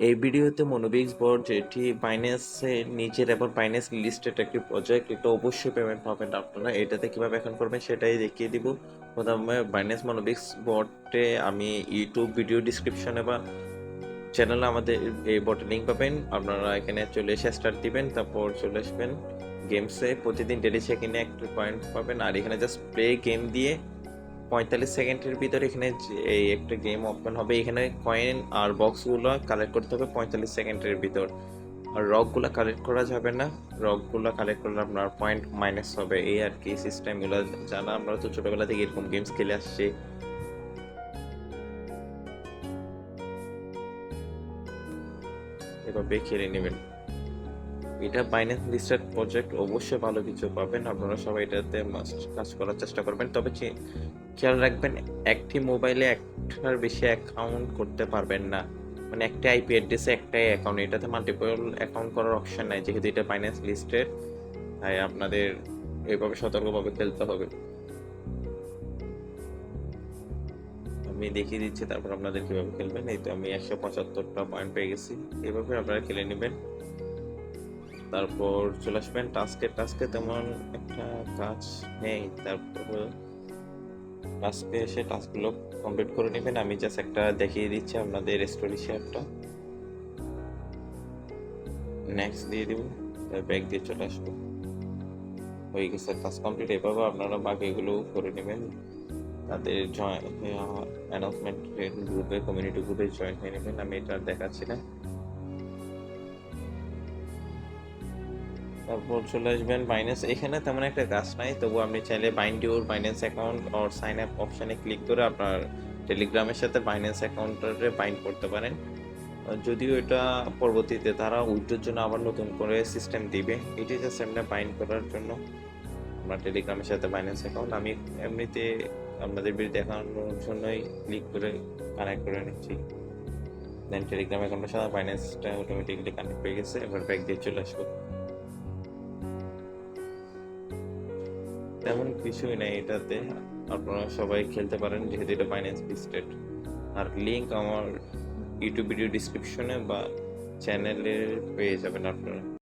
এই ভিডিওতে মনোবিক্স বট যেটি বাইন্যান্সের নিজের এবং বাইন্যান্স লিস্টেড একটি প্রজেক্ট, এটা অবশ্যই পেমেন্ট পাবেন আপনারা। এটাতে কিভাবে এখন করবেন সেটাই দেখিয়ে দিব। প্রথমে বাইন্যান্স মনোবিক্স বটে আমি ইউটিউব ভিডিও ডিসক্রিপশনে বা চ্যানেলে আমাদের এই বটের লিঙ্ক পাবেন। আপনারা এখানে চলে এসে স্টার্ট দিবেন, তারপর চলে আসবেন গেমসে। প্রতিদিন ডেলি চেক ইনে একটা পয়েন্ট পাবেন, আর এখানে জাস্ট প্লে গেম দিয়ে 45 সেকেন্ডের ভিতরে এখানে এই একটা গেম ওপেন হবে। এখানে কয়েন আর বক্সগুলো কালেক্ট করতে হবে 45 সেকেন্ডের ভিতর। আর রকগুলো কালেক্ট করা যাবে না, রকগুলো কালেক্ট করলে আপনার পয়েন্ট মাইনাস হবে। এই আর কি সিস্টেমগুলো জানা, আমরা তো ছোটবেলা থেকে এরকম গেমস খেলে আসছি। এভাবে খেলে নেবেন। এটা বাইন্যান্স লিস্টেড প্রজেক্ট, অবশ্যই ভালো কিছু পাবেন। আপনারা সবাই এটাতে মাস্ট কাজ করার চেষ্টা করবেন। তবে খেয়াল রাখবেন, একটি মোবাইলে একটার বেশি অ্যাকাউন্ট করতে পারবেন না। মানে একটা আইপি অ্যাড্রেসে একটাই অ্যাকাউন্ট, এটাতে মাল্টিপল অ্যাকাউন্ট করার অপশন নাই, যেহেতু এটা বাইন্যান্স লিস্টেড। তাই আপনাদের এইভাবে সতর্কভাবে খেলতে হবে। আমি দেখিয়ে দিচ্ছি, তারপর আপনাদের কীভাবে খেলবেন। এই তো আমি 175টা পয়েন্ট পেয়ে গেছি। এইভাবে আপনারা খেলে নেবেন। তারপর চলে আসবেন টাস্কে তেমন একটা কাজ নেই। তারপর টাস্কে এসে টাস্কগুলো কমপ্লিট করে নেবেন। আমি জাস্ট একটা দেখিয়ে দিচ্ছি আপনাদের স্টোরি শেয়ারটা, নেক্সট দিয়ে দিব, ব্যাক দিয়ে চলে আসবো। হয়ে গেছে টাস্ক কমপ্লিট। এভাবে আপনারা বাকিগুলো করে নেবেন। তাদের অ্যানাউন্সমেন্ট গ্রুপে, কমিউনিটি গ্রুপে জয়েন হয়ে নেবেন। আমি এটা দেখাচ্ছি না। তারপর চলে আসবেন বাইন্যান্স। এখানে তেমন একটা কাজ নাই, তবু আপনি চাইলে bind your Binance account or sign up অপশানে ক্লিক করে আপনার টেলিগ্রামের সাথে বাইন্যান্স অ্যাকাউন্টে বাইন্ড করতে পারেন। যদিও এটা পরবর্তীতে তারা উইথড্রোর জন্য আবার নতুন করে সিস্টেম দিবে। এটি জাস্ট এমনি বাইন্ড করার জন্য আমার টেলিগ্রামের সাথে বাইন্যান্স অ্যাকাউন্ট আমি এমনিতে আপনাদের ভিডিও দেখানোর জন্যই ক্লিক করে কানেক্ট করে নিচ্ছি। দেন টেলিগ্রাম অ্যাকাউন্টের সাথে বাইন্যান্সটা অটোমেটিকলি কানেক্ট হয়ে গেছে। এবার ব্যাক দিয়ে চলে আসবো। তেমন কিছুই নেই এটাতে, আপনারা সবাই খেলতে পারেন যেহেতু এটা বাইন্যান্স লিস্টেড। আর লিঙ্ক আমার ইউটিউব ভিডিও ডিসক্রিপশনে বা চ্যানেলে পেয়ে যাবেন আপনারা।